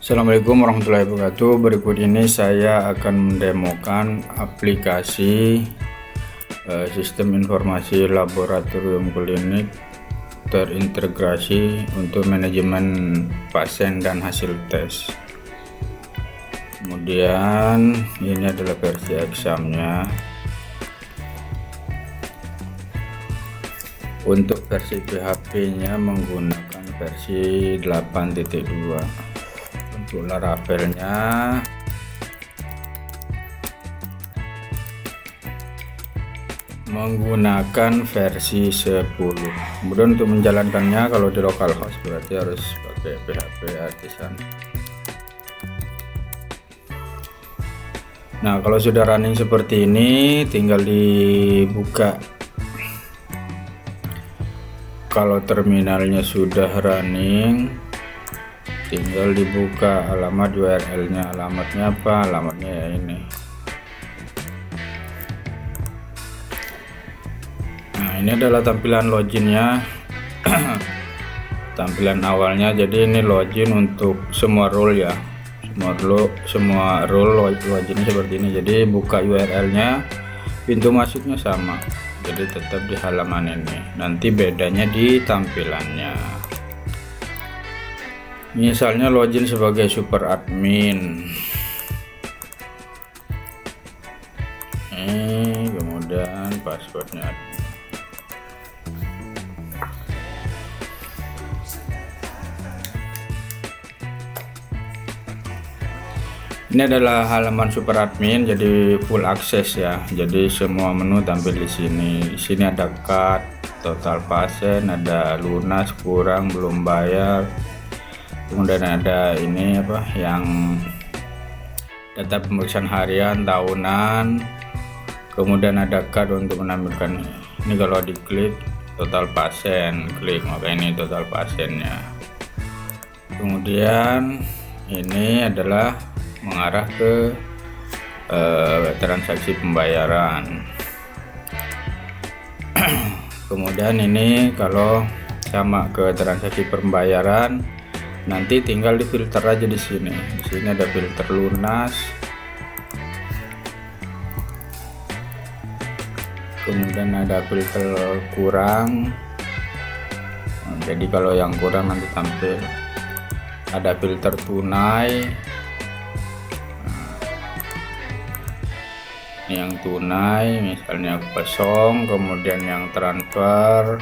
Assalamualaikum warahmatullahi wabarakatuh. Berikut ini saya akan mendemokan aplikasi sistem informasi laboratorium klinik terintegrasi untuk manajemen pasien dan hasil tes. Kemudian ini adalah versi examnya. Untuk versi PHP-nya menggunakan versi 8.2. Untuk Laravelnya menggunakan versi 10. Kemudian untuk menjalankannya kalau di localhost berarti harus pakai PHP Artisan. Nah, kalau sudah running seperti ini tinggal dibuka. Kalau terminalnya sudah running, tinggal dibuka alamat URL-nya. Alamatnya apa? Alamatnya ya ini. Nah, ini adalah tampilan loginnya. Tampilan awalnya, jadi ini login untuk semua role ya. Semua role loginnya seperti ini. Jadi buka URL-nya, pintu masuknya sama. Jadi tetap di halaman ini. Nanti bedanya di tampilannya. Misalnya login sebagai super admin. Kemudian passwordnya. Ini adalah halaman super admin, jadi full akses ya. Jadi semua menu tampil di sini. Di sini ada cut, total pasien, ada lunas, kurang, belum bayar. Kemudian ada ini apa yang data pemeriksaan harian, tahunan. Kemudian ada cut untuk menampilkan ini. Kalau diklik total pasien, klik maka ini total pasiennya. Kemudian ini adalah mengarah ke transaksi pembayaran. Kemudian ini kalau sama ke transaksi pembayaran, nanti tinggal difilter aja di sini. Di sini ada filter lunas. Kemudian ada filter kurang. Nah, jadi kalau yang kurang nanti tampil. Ada filter tunai. Yang tunai misalnya kosong, kemudian yang transfer,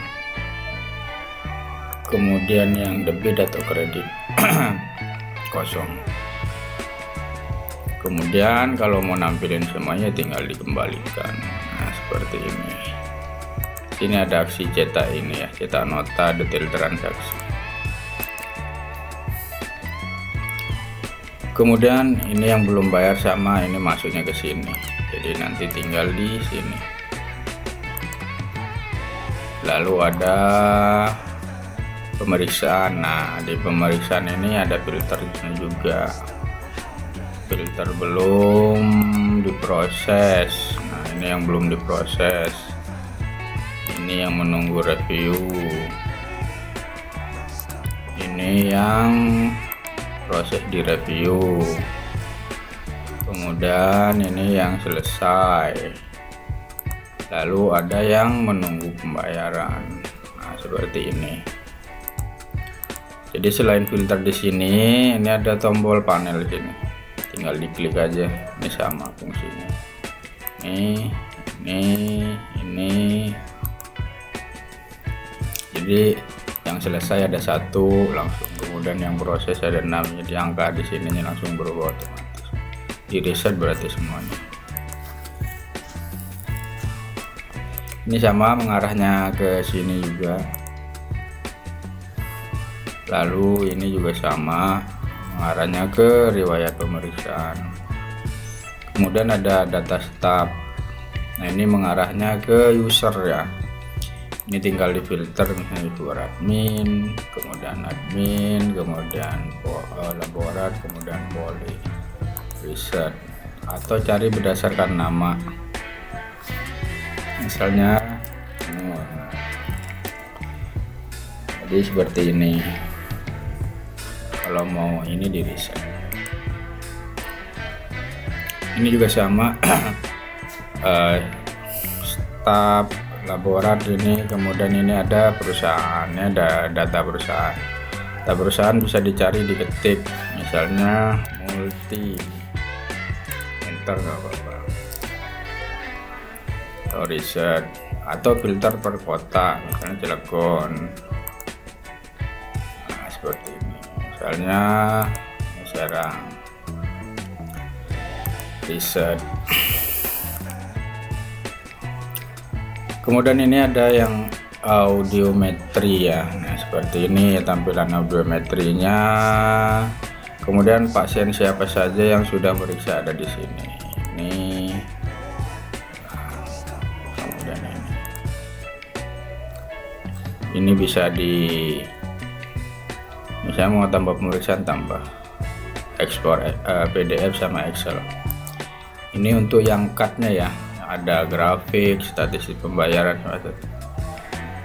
kemudian yang debit atau kredit kosong. Kemudian kalau mau nampilin semuanya tinggal dikembalikan. Nah, seperti ini. Ini ada aksi cetak ini ya, cetak nota detail transaksi. Kemudian ini yang belum bayar sama ini masuknya ke sini. Jadi nanti tinggal di sini. Lalu ada pemeriksaan. Nah, di pemeriksaan ini ada filternya juga. Filter belum diproses. Nah, ini yang belum diproses. Ini yang menunggu review. Ini yang proses di review. Kemudian ini yang selesai. Lalu ada yang menunggu pembayaran. Nah, seperti ini. Jadi selain filter di sini, ini ada tombol panel sini. Tinggal diklik aja. Ini sama fungsinya. Ini. Jadi yang selesai ada 1 langsung. Kemudian yang proses ada 6. Jadi angka di sini langsung berubah otomatis. Di reset berarti semuanya. Ini sama mengarahnya ke sini juga. Lalu ini juga sama mengarahnya ke riwayat pemeriksaan. Kemudian ada data staf. Nah, ini mengarahnya ke user ya. Ini tinggal difilter misalnya keluar admin, kemudian laborat, kemudian poli, riset, atau cari berdasarkan nama. Misalnya jadi seperti ini. Kalau mau ini di reset. Ini juga sama. Staf laborat ini, kemudian ini ada perusahaannya, ada data perusahaan. Data perusahaan bisa dicari, diketik, misalnya multi, enter nggak apa-apa, atau riset, atau filter per kota, misalnya Cilegon. Nah, seperti ini, misalnya Serang, riset. Kemudian ini ada yang audiometri ya. Nah, seperti ini tampilan audiometrinya. Kemudian pasien siapa saja yang sudah meriksa ada di sini. Kemudian ini bisa misalnya mau tambah pemeriksaan, tambah ekspor PDF sama Excel. Ini untuk yang cut-nya ya. Ada grafik, statistik pembayaran.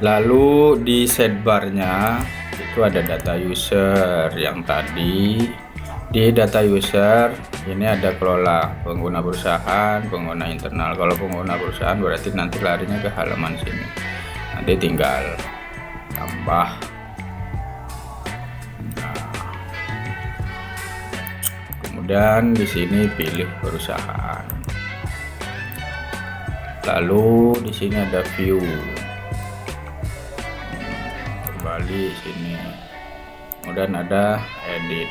Lalu di sidebar-nya itu ada data user yang tadi. Di data user ini ada kelola pengguna perusahaan, pengguna internal. Kalau pengguna perusahaan berarti nanti larinya ke halaman sini. Nanti tinggal tambah. Nah, kemudian di sini pilih perusahaan. Lalu di sini ada view, kembali sini, kemudian ada edit.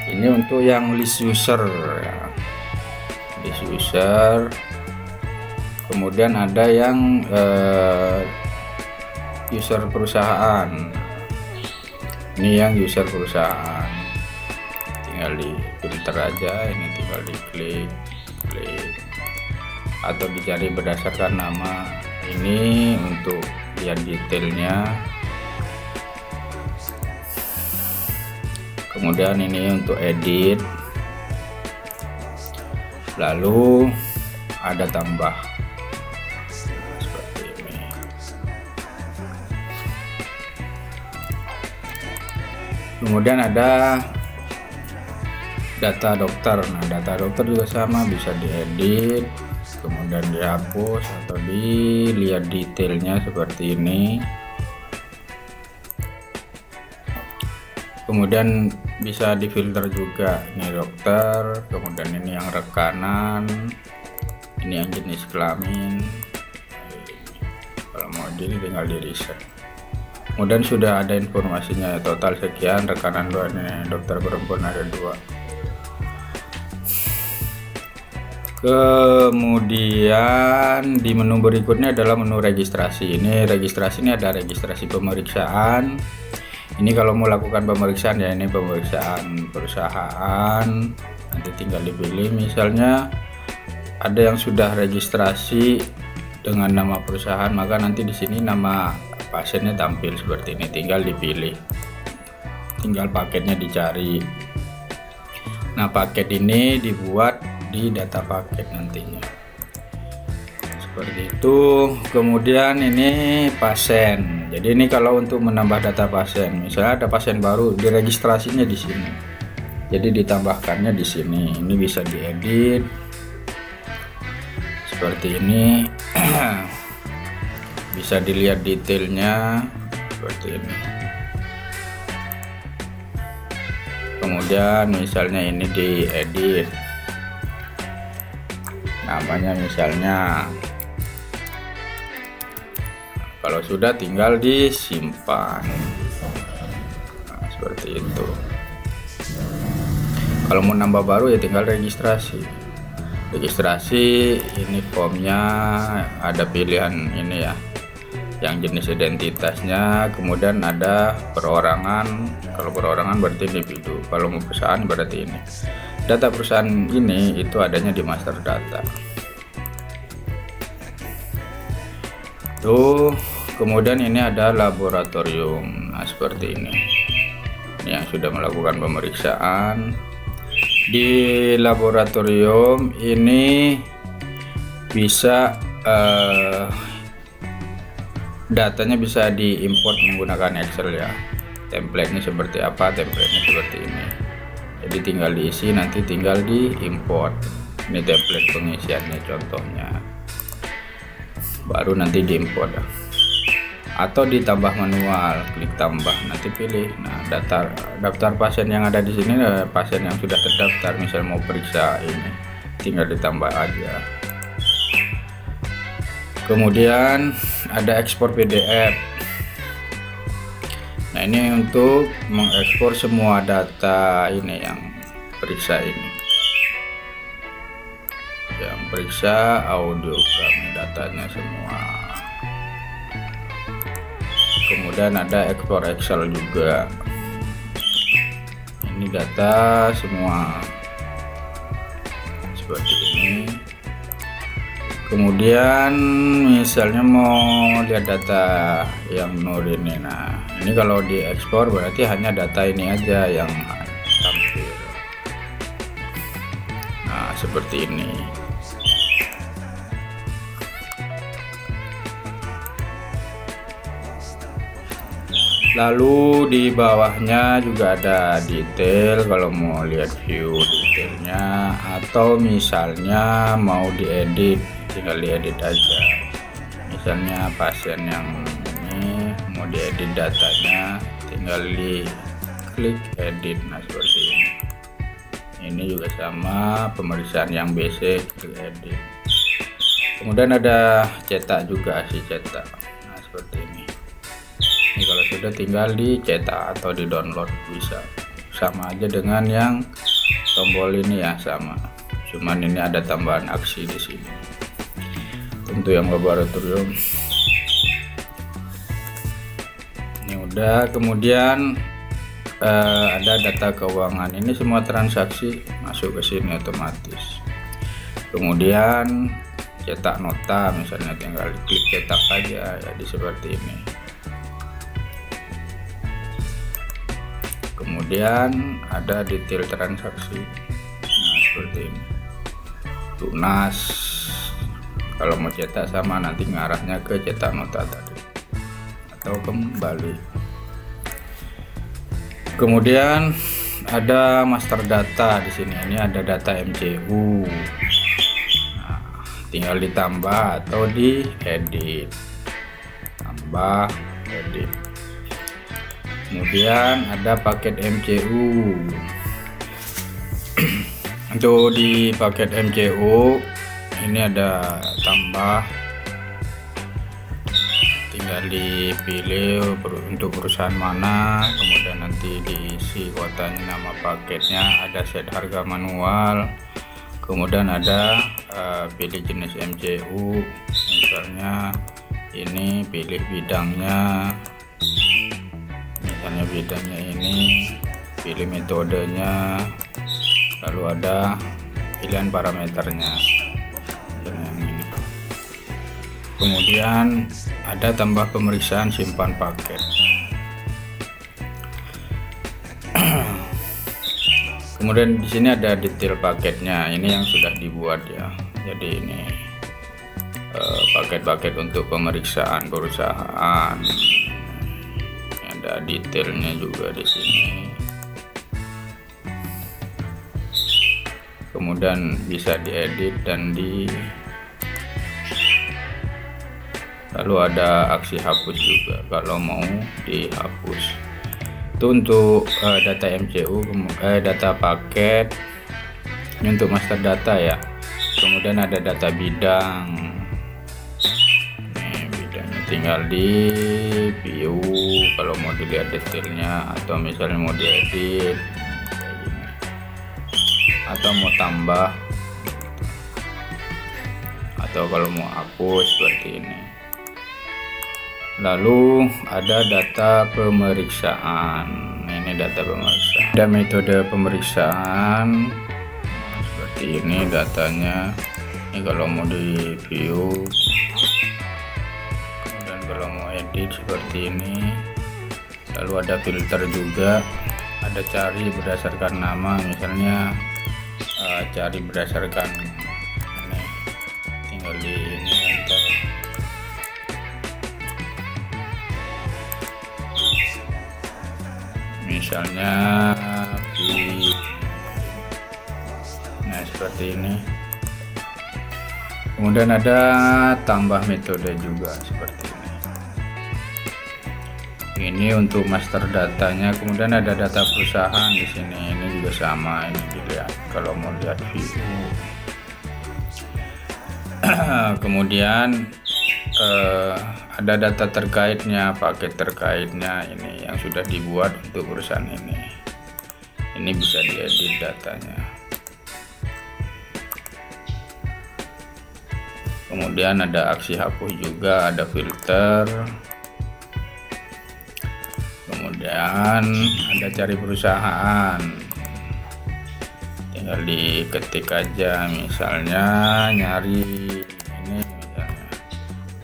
Ini untuk yang list user ya. List user, kemudian ada yang user perusahaan. Ini yang user perusahaan, tinggal di filter aja, ini tinggal diklik, atau dicari berdasarkan nama. Ini untuk lihat detailnya. Kemudian ini untuk edit, lalu ada tambah seperti ini. Kemudian ada data dokter. Nah, data dokter juga sama, bisa diedit, kemudian dihapus atau dilihat detailnya seperti ini. Kemudian bisa difilter juga, ini dokter, kemudian ini yang rekanan, ini yang jenis kelamin. Kalau mau tinggal di reset. Kemudian sudah ada informasinya, total sekian, rekanan 2, nih dokter perempuan ada 2. Kemudian di menu berikutnya adalah menu registrasi. Ini registrasi, ini ada registrasi pemeriksaan. Ini kalau mau lakukan pemeriksaan ya, ini pemeriksaan perusahaan. Nanti tinggal dipilih, misalnya ada yang sudah registrasi dengan nama perusahaan, maka nanti di sini nama pasiennya tampil seperti ini. Tinggal dipilih, tinggal paketnya dicari. Nah, paket ini dibuat di data paket nantinya seperti itu. Kemudian ini pasien, jadi ini kalau untuk menambah data pasien, misalnya ada pasien baru, diregistrasinya di sini, jadi ditambahkannya di sini. Ini bisa diedit seperti ini. Bisa dilihat detailnya seperti ini. Kemudian misalnya ini diedit, namanya misalnya. Kalau sudah tinggal disimpan. Nah, seperti itu. Kalau mau nambah baru ya tinggal registrasi. Registrasi ini formnya ada pilihan ini ya, yang jenis identitasnya, kemudian ada perorangan. Kalau perorangan berarti individu, kalau mau perusahaan berarti ini. Data perusahaan ini itu adanya di master data. Tuh, kemudian ini ada laboratorium. Nah, seperti ini. Ini yang sudah melakukan pemeriksaan. Di laboratorium ini bisa datanya bisa diimport menggunakan Excel ya. Template-nya seperti apa, template-nya seperti ini. Jadi tinggal diisi, nanti tinggal di import. Ini template pengisiannya contohnya, baru nanti diimport atau ditambah manual. Klik tambah, nanti pilih. Nah, daftar pasien yang ada di sini adalah pasien yang sudah terdaftar. Misal mau periksa ini, tinggal ditambah aja. Kemudian ada ekspor PDF. Nah, ini untuk mengekspor semua data ini yang periksa ini, yang periksa audiogram, datanya semua. Kemudian ada ekspor Excel juga. Ini data semua seperti ini. Kemudian misalnya mau lihat data yang nol ini, nah ini kalau diekspor berarti hanya data ini aja yang tampil. Nah, seperti ini. Lalu di bawahnya juga ada detail kalau mau lihat view detailnya, atau misalnya mau diedit, tinggal diedit aja. Misalnya pasien yang ini mau diedit datanya, tinggal di klik edit. Nah, seperti ini. Ini juga sama, pemeriksaan yang basic, klik edit. Kemudian ada cetak juga, si cetak. Nah, seperti ini. Ini kalau sudah tinggal dicetak atau di download bisa. Sama aja dengan yang tombol ini ya, sama. Cuman ini ada tambahan aksi di sini. Untuk yang laboratorium. Ini udah. Kemudian ada data keuangan. Ini semua transaksi masuk ke sini otomatis. Kemudian cetak nota, misalnya tinggal klik cetak aja, jadi seperti ini. Kemudian ada detail transaksi. Nah, seperti ini. Lunas. Kalau mau cetak sama, nanti ngarahnya ke cetak nota tadi atau kembali. Kemudian ada master data di sini. Ini ada data MCU. Nah, tinggal ditambah atau diedit. Tambah, edit. Kemudian ada paket MCU. Untuk di paket MCU ini ada tambah, tinggal dipilih untuk perusahaan mana, kemudian nanti diisi kuotanya, nama paketnya, ada set harga manual, kemudian ada pilih jenis MCU, misalnya ini pilih bidangnya. Misalnya bidangnya ini, pilih metodenya, lalu ada pilihan parameternya. Kemudian ada tambah pemeriksaan simpan paket. Kemudian di sini ada detail paketnya. Ini yang sudah dibuat ya. Jadi ini paket-paket untuk pemeriksaan perusahaan. Ada detailnya juga di sini. Kemudian bisa diedit dan lalu ada aksi hapus juga kalau mau dihapus. Itu untuk data MCU, data paket. Ini untuk master data ya. Kemudian ada data bidang. Tinggal di view kalau mau dilihat detailnya, atau misalnya mau diedit atau mau tambah, atau kalau mau hapus seperti ini. Lalu ada data pemeriksaan. Ini data pemeriksaan, ada metode pemeriksaan seperti ini datanya. Ini kalau mau di view, kalau mau edit seperti ini. Lalu ada filter juga, ada cari berdasarkan nama, misalnya cari berdasarkan ini, tinggal di ini enter. misalnya nah seperti ini. Kemudian ada tambah metode juga seperti ini. Ini untuk master datanya. Kemudian ada data perusahaan di sini. Ini juga sama, ini dilihat kalau mau lihat view. Kemudian ada data terkaitnya, paket terkaitnya ini yang sudah dibuat untuk perusahaan ini. Ini bisa diedit datanya. Kemudian ada aksi hapus juga, ada filter. Kemudian ada cari perusahaan. Tinggal diketik aja, misalnya nyari ini misalnya,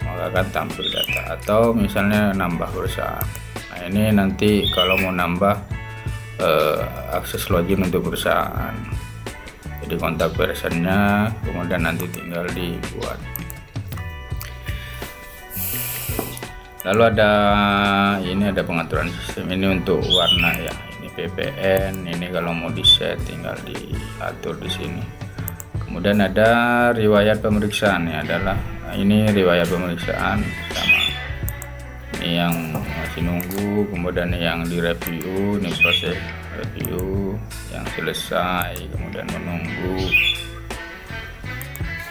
maka akan tampil data, atau misalnya nambah perusahaan. Nah ini nanti kalau mau nambah akses login untuk perusahaan, jadi kontak personnya, kemudian nanti tinggal dibuat. Lalu ada pengaturan sistem, ini untuk warna ya, ini VPN, ini kalau mau di set tinggal diatur di sini. Kemudian ada riwayat pemeriksaan ya, ini riwayat pemeriksaan sama ini yang masih nunggu, kemudian yang di review, ini proses review yang selesai, kemudian menunggu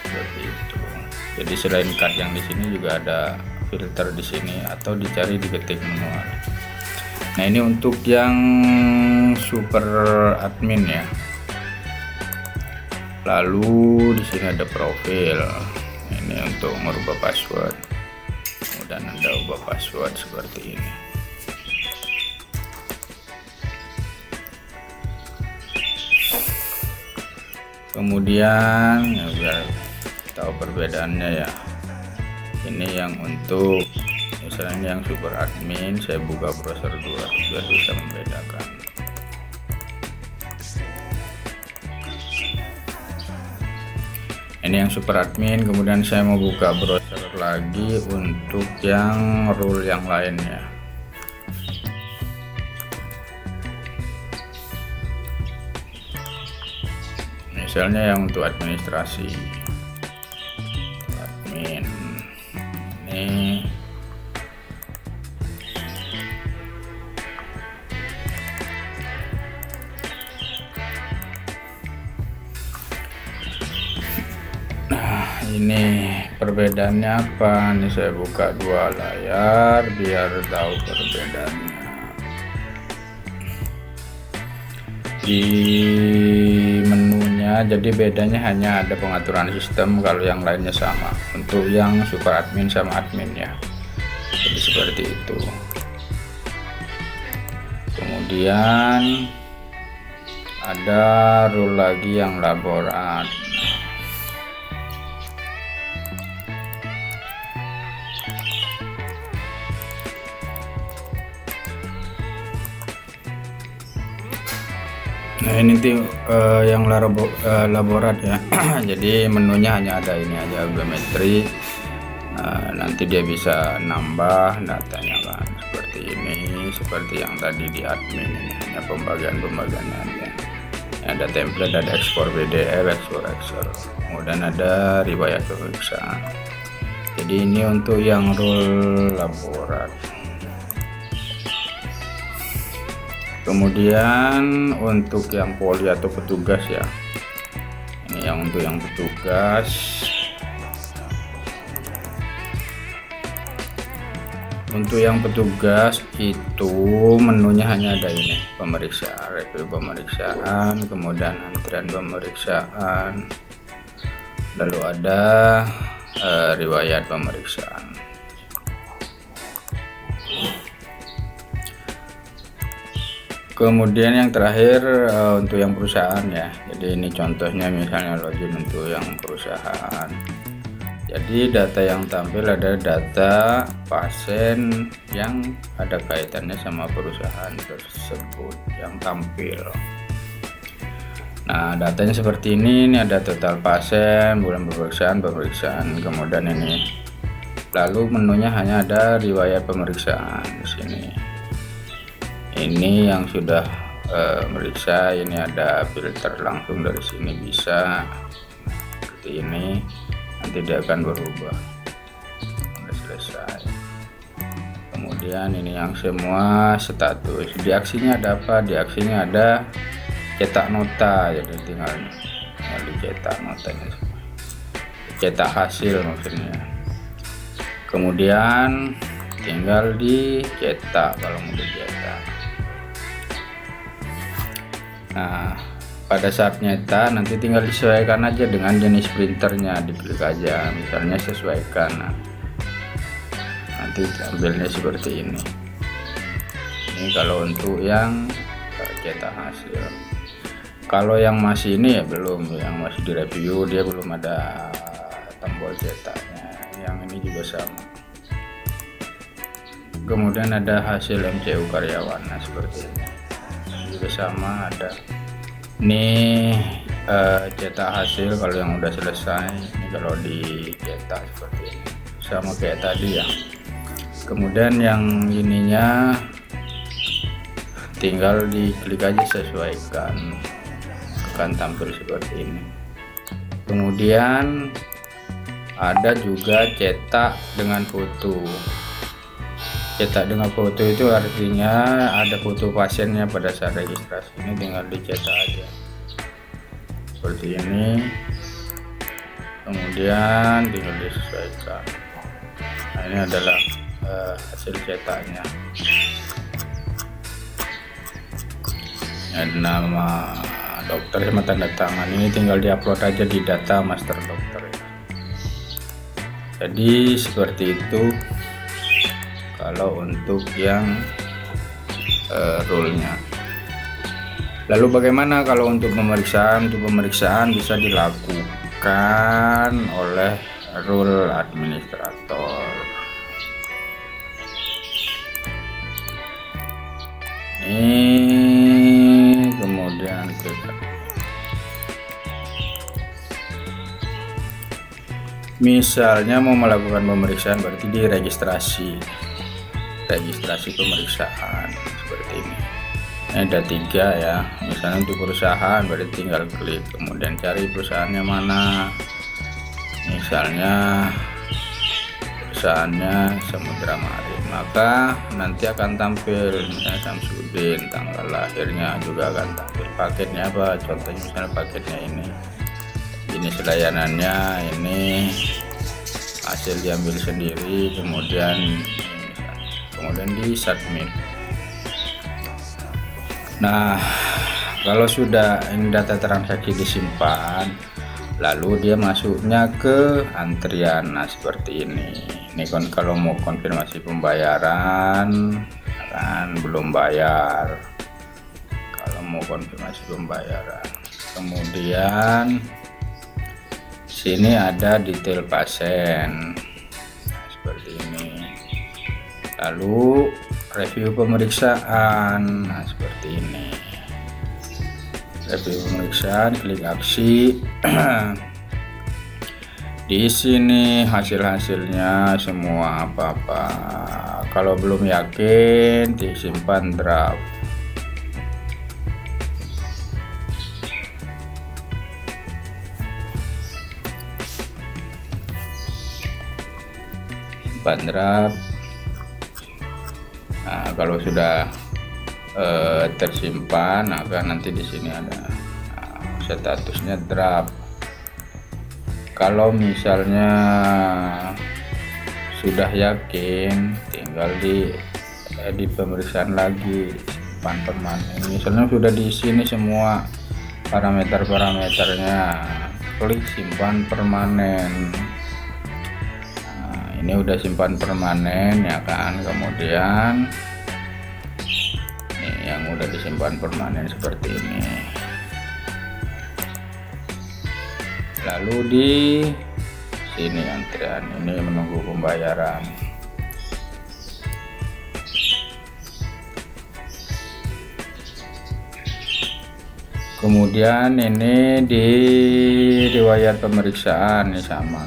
seperti itu. Jadi selain card yang di sini juga ada filter di sini, atau dicari diketik manual. Nah ini untuk yang super admin ya. Lalu di sini ada profil. Ini untuk merubah password. Kemudian ada ubah password seperti ini. Kemudian ya, biar tahu perbedaannya ya. Ini yang untuk misalnya yang super admin, saya buka browser dua biar bisa membedakan. Ini yang super admin, kemudian saya mau buka browser lagi untuk yang rule yang lainnya. Misalnya yang untuk administrasi, admin ini. Nah ini perbedaannya apa, ini saya buka dua layar biar tahu perbedaannya. Di menunya jadi bedanya hanya ada pengaturan sistem, kalau yang lainnya sama. Untuk yang super admin sama admin ya, jadi seperti itu. Kemudian ada rule lagi yang laborat. Nah ini tuh yang laborat ya. Jadi menunya hanya ada ini aja, biometri. Nanti dia bisa nambah datanya kan seperti ini, seperti yang tadi di admin ini hanya pembagian-pembagiannya aja. Ada template, ada ekspor PDF, ekspor Excel, kemudian ada riwayat pemeriksaan. Jadi ini untuk yang rule laborat. Kemudian untuk yang poli atau petugas ya, ini yang untuk yang petugas. Untuk yang petugas itu menunya hanya ada ini, pemeriksaan, review pemeriksaan, kemudian antrian pemeriksaan, lalu ada riwayat pemeriksaan. Kemudian yang terakhir untuk yang perusahaan ya. Jadi ini contohnya misalnya login untuk yang perusahaan. Jadi data yang tampil ada data pasien yang ada kaitannya sama perusahaan tersebut yang tampil. Nah datanya seperti ini ada total pasien, bulan pemeriksaan, kemudian ini. Lalu menunya hanya ada riwayat pemeriksaan di sini. Ini yang sudah meriksa, ini ada filter langsung dari sini, bisa seperti ini, nanti dia akan berubah. Sudah selesai. Kemudian ini yang semua status. Di aksinya ada apa? Di aksinya ada cetak nota, jadi tinggal dicetak notanya, cetak hasil maksudnya. Kemudian tinggal dicetak kalau mau dicetak. Nah, pada saat nyetak nanti tinggal disesuaikan aja dengan jenis printernya, diklik aja, misalnya sesuaikan. Nah, nanti ambilnya seperti ini. Ini kalau untuk yang cetak hasil. Kalau yang masih ini ya belum, yang masih di review dia belum ada tombol cetaknya. Yang ini juga sama. Kemudian ada hasil MCU karyawan, nah seperti ini juga sama ada. Ini cetak hasil kalau yang udah selesai. Ini kalau dicetak seperti ini, sama kayak tadi ya. Kemudian yang ininya tinggal diklik aja sesuaikan, akan tampil seperti ini. Kemudian ada juga cetak dengan foto. Cetak dengan foto itu artinya ada foto pasiennya pada saat registrasi. Ini tinggal dicetak aja seperti ini, kemudian tinggal disesuaikan. Nah, ini adalah hasil cetaknya. Ada nama dokter sama tanda tangan, ini tinggal diupload aja di data master dokter. Jadi seperti itu kalau untuk yang rule-nya. Lalu bagaimana kalau untuk pemeriksaan? Untuk pemeriksaan bisa dilakukan oleh rule administrator. Ini kemudian kita misalnya mau melakukan pemeriksaan, berarti di registrasi pemeriksaan seperti ini. Ini ada 3 ya, misalnya untuk perusahaan berarti tinggal klik, kemudian cari perusahaannya mana, misalnya perusahaannya Samudra Mari, maka nanti akan tampil misalnya Samsudin, tanggal lahirnya juga akan tampil, paketnya apa, contohnya misalnya paketnya ini layanannya, ini hasil diambil sendiri, kemudian di submit. Nah, kalau sudah ini data transaksi disimpan, lalu dia masuknya ke antrian. Nah, seperti ini. Ini kan kalau mau konfirmasi pembayaran kan belum bayar. Kalau mau konfirmasi pembayaran. Kemudian sini ada detail pasien. Nah, seperti ini. Lalu review pemeriksaan, nah seperti ini. Review pemeriksaan, klik aksi. Di sini hasil-hasilnya semua apa-apa. Kalau belum yakin, disimpan draft. Simpan draft. Nah, kalau sudah tersimpan, maka nanti di sini ada statusnya draft. Kalau misalnya sudah yakin, tinggal di pemeriksaan lagi, simpan permanen. Misalnya sudah di sini semua parameternya, klik simpan permanen. Ini udah simpan permanen ya kan, kemudian ini yang udah disimpan permanen seperti ini. Lalu di sini antrian, ini menunggu pembayaran. Kemudian ini di riwayat pemeriksaan ini sama.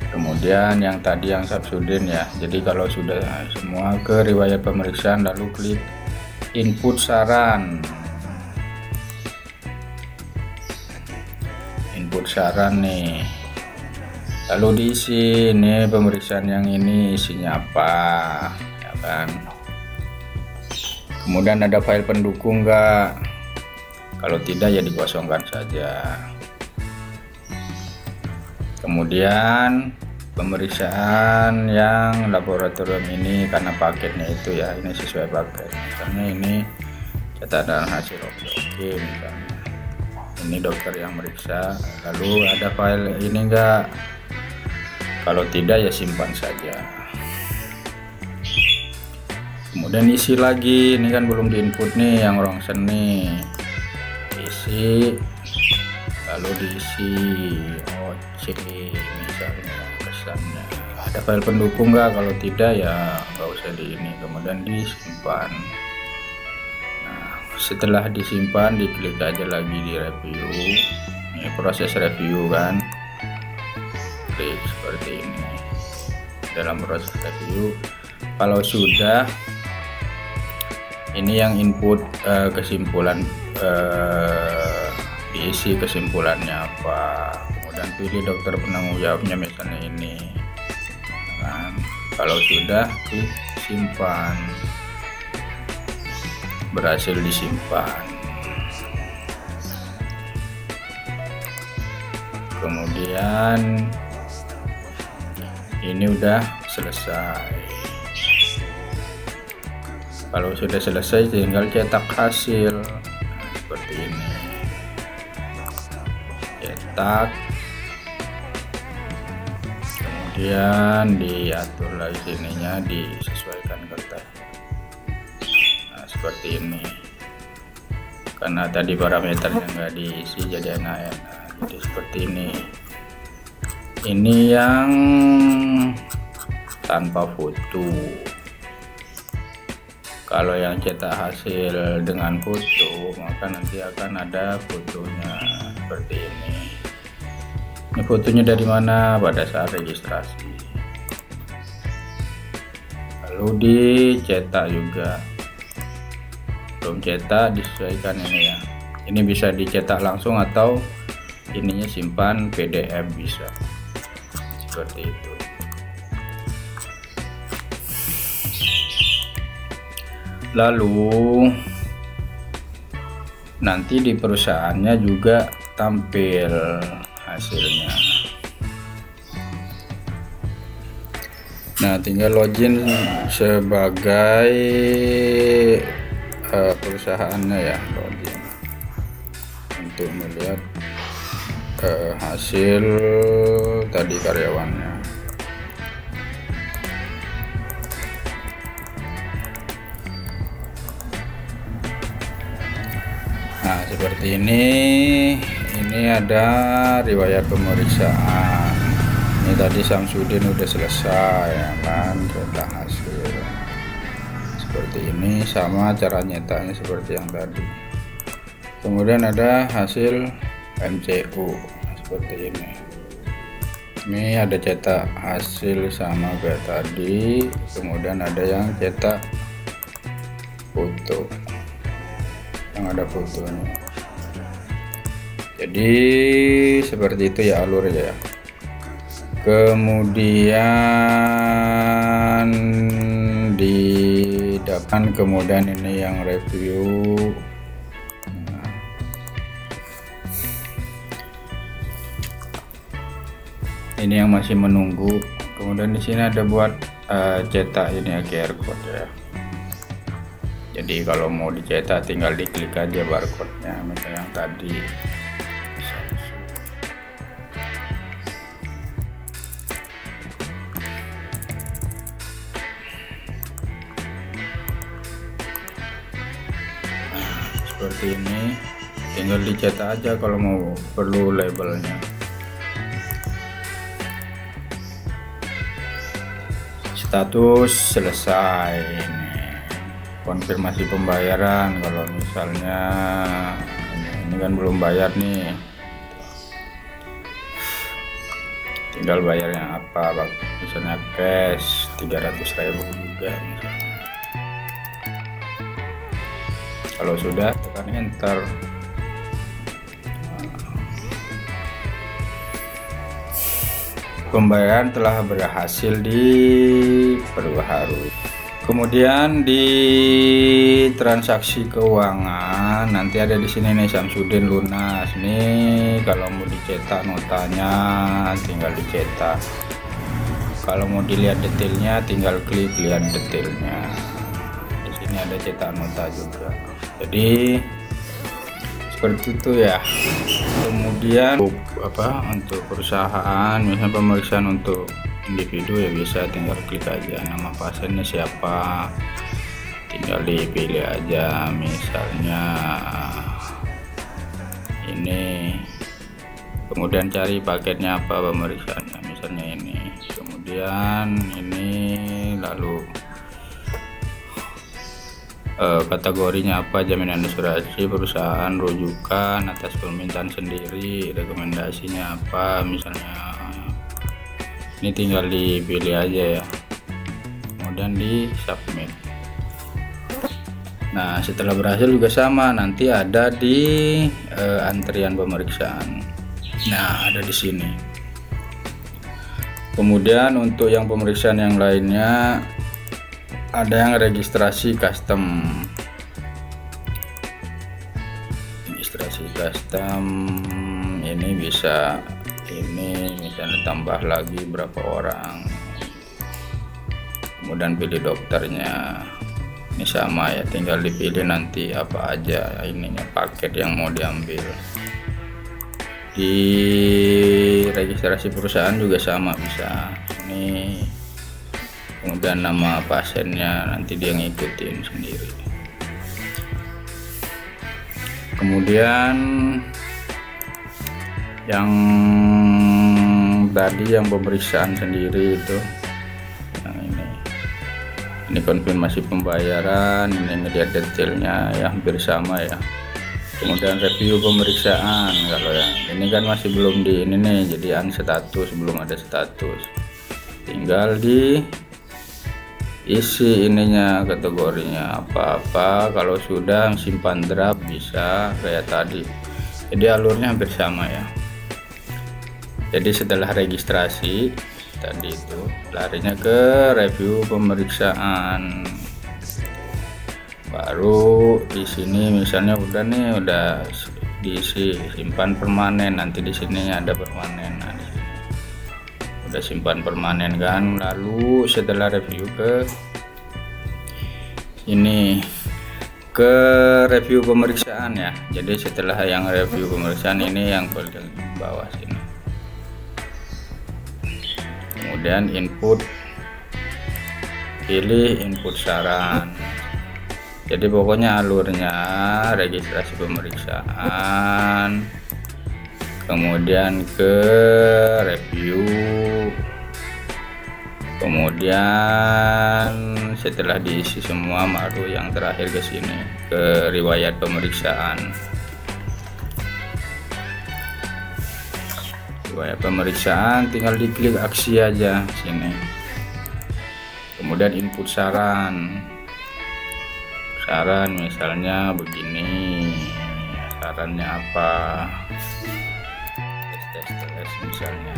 Kemudian yang tadi yang Samsudin ya, jadi kalau sudah semua ke riwayat pemeriksaan, lalu klik input saran. Input saran nih, lalu diisi nih pemeriksaan yang ini isinya apa ya kan. Kemudian ada file pendukung enggak, kalau tidak ya dikosongkan saja. Kemudian pemeriksaan yang laboratorium ini karena paketnya itu ya, ini sesuai paket, misalnya ini catatan hasil oke misalnya, ini dokter yang meriksa. Lalu ada file ini enggak, kalau tidak ya simpan saja. Kemudian isi lagi, ini kan belum diinput nih yang rongsen nih, isi, lalu diisi OC misalnya pesannya. Ada file pendukung nggak? Kalau tidak ya nggak usah di ini. Kemudian disimpan. Nah, setelah disimpan diklik aja lagi di review. Ini proses review kan, klik seperti ini. Dalam proses review, kalau sudah ini yang input kesimpulan, diisi kesimpulannya apa, kemudian pilih dokter penanggung jawabnya misalnya ini kan. Kalau sudah klik simpan, berhasil disimpan. Kemudian ini udah selesai. Kalau sudah selesai tinggal cetak hasil. Nah, seperti ini, cetak, kemudian diatur lagi sininya, disesuaikan kertas. Nah, seperti ini, karena tadi parameternya nggak diisi jadi enak. Jadi seperti ini yang tanpa foto. Kalau yang cetak hasil dengan foto, maka nanti akan ada fotonya seperti ini. Ini fotonya dari mana? Pada saat registrasi. Lalu dicetak juga. Belum cetak, disesuaikan ini ya. Ini bisa dicetak langsung atau ininya simpan PDF bisa. Seperti itu. Lalu nanti di perusahaannya juga tampil hasilnya. Nah, tinggal login sebagai perusahaannya ya, login untuk melihat hasil tadi karyawannya. Nah, seperti ini ada riwayat pemeriksaan. Ini tadi Samsudin udah selesai ya kan, cetak hasil. Seperti ini, sama cara nyetaknya seperti yang tadi. Kemudian ada hasil MCU seperti ini. Ini ada cetak hasil sama kayak tadi. Kemudian ada yang cetak foto, yang ada fotonya. Jadi seperti itu ya alurnya ya. Kemudian didapat, kemudian ini yang review. Nah, ini yang masih menunggu. Kemudian di sini ada buat cetak ini ya, QR code ya. Jadi kalau mau dicetak tinggal diklik aja barcode-nya, misalnya yang tadi. Nah, seperti ini, tinggal dicetak aja kalau mau perlu labelnya. Status selesai. Konfirmasi pembayaran, kalau misalnya ini kan belum bayar nih, tinggal bayarnya apa, misalnya cash 300.000 juga misalnya. Kalau sudah, tekan enter. Pembayaran telah berhasil diperbaharui. Kemudian di transaksi keuangan nanti ada di sini nih, Samsudin lunas nih. Kalau mau dicetak notanya tinggal dicetak. Kalau mau dilihat detailnya tinggal klik lihat detailnya. Di sini ada cetak nota juga. Jadi seperti itu ya. Kemudian untuk perusahaan, misalnya pemeriksaan untuk individu ya bisa tinggal klik aja nama pasiennya siapa, tinggal dipilih aja, misalnya ini. Kemudian cari paketnya apa pemeriksaannya, misalnya ini. Kemudian ini, lalu kategorinya apa, jaminan asuransi, perusahaan, rujukan, atas permintaan sendiri, rekomendasinya apa, misalnya ini tinggal dipilih aja ya, kemudian di submit. Nah setelah berhasil juga sama, nanti ada di antrian pemeriksaan. Nah ada di sini. Kemudian untuk yang pemeriksaan yang lainnya ada yang registrasi custom. Registrasi custom ini bisa, ini misalnya tambah lagi berapa orang, kemudian pilih dokternya. Ini sama ya, tinggal dipilih nanti apa aja ininya, paket yang mau diambil. Di registrasi perusahaan juga sama bisa ini, kemudian nama pasiennya nanti dia ngikutin sendiri. Kemudian yang tadi yang pemeriksaan sendiri itu, yang ini konfirmasi pembayaran, ini ngelihat detailnya ya, hampir sama ya. Kemudian review pemeriksaan, kalau yang ini kan masih belum di ini nih, jadi status, belum ada status, tinggal di isi ininya, kategorinya apa-apa. Kalau sudah simpan draft bisa kayak tadi, jadi alurnya hampir sama ya. Jadi setelah registrasi tadi itu larinya ke review pemeriksaan, baru di sini misalnya udah nih, udah diisi simpan permanen, nanti di sini ada permanen. Nah, udah simpan permanen kan, lalu setelah review ke ini, ke review pemeriksaan ya. Jadi setelah yang review pemeriksaan ini yang paling bawah sini, kemudian input, pilih input saran. Jadi pokoknya alurnya registrasi pemeriksaan, kemudian ke review, kemudian setelah diisi semua baru yang terakhir ke sini, ke riwayat pemeriksaan. Riwayat pemeriksaan tinggal diklik aksi aja sini, kemudian input saran. Saran misalnya begini, sarannya apa, tes misalnya.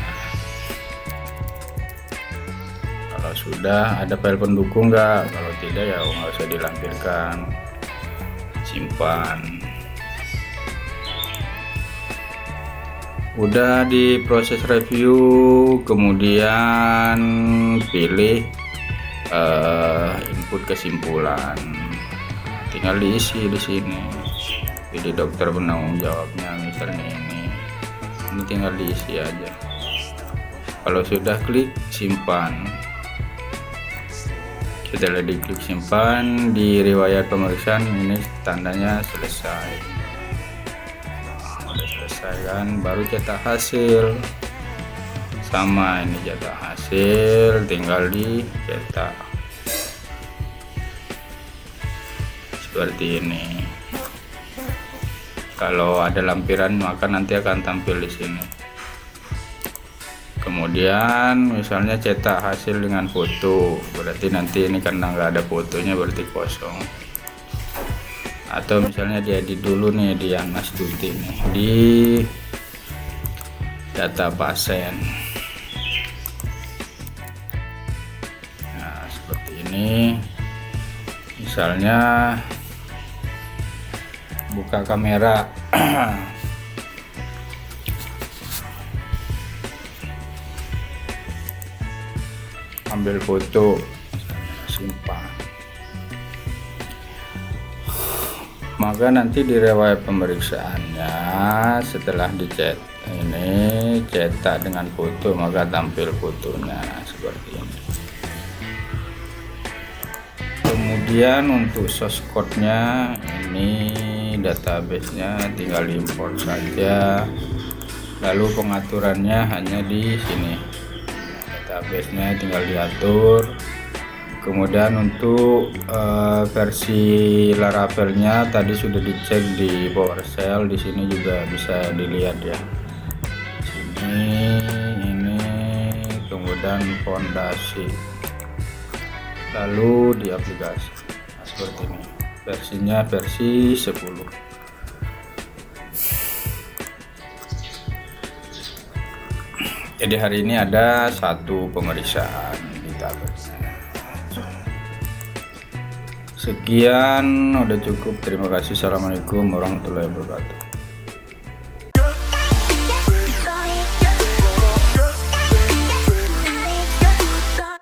Kalau sudah ada file pendukung nggak, kalau tidak ya nggak usah dilampirkan, simpan. Udah di proses review, kemudian pilih input kesimpulan, tinggal diisi di sini. Pilih dokter penanggung jawabnya, misalnya ini tinggal diisi aja. Kalau sudah klik simpan. Setelah diklik simpan, di riwayat pemeriksaan ini tandanya selesai. Udah selesai kan, baru cetak hasil. Sama ini cetak hasil, tinggal dicetak seperti ini. Kalau ada lampiran maka nanti akan tampil di sini. Kemudian misalnya cetak hasil dengan foto, berarti nanti ini karena nggak ada fotonya berarti kosong. Atau misalnya diedit dulu nih di yang Astuti nih di data pasien. Nah seperti ini, misalnya buka kamera ambil foto, simpan. Maka nanti di riwayat pemeriksaannya setelah dicet ini cetak dengan foto, maka tampil fotonya seperti ini. Kemudian untuk source code-nya ini database-nya tinggal import saja. Lalu pengaturannya hanya di sini. Database-nya tinggal diatur. Kemudian untuk versi Laravel-nya tadi sudah dicek di PowerShell, di sini juga bisa dilihat ya. Ini kemudian fondasi. Lalu di aplikasi. Nah, seperti ini. Versinya versi 10. Jadi hari ini ada satu pemeriksaan di tabelnya. Sekian, udah cukup. Terima kasih. Assalamualaikum warahmatullahi wabarakatuh.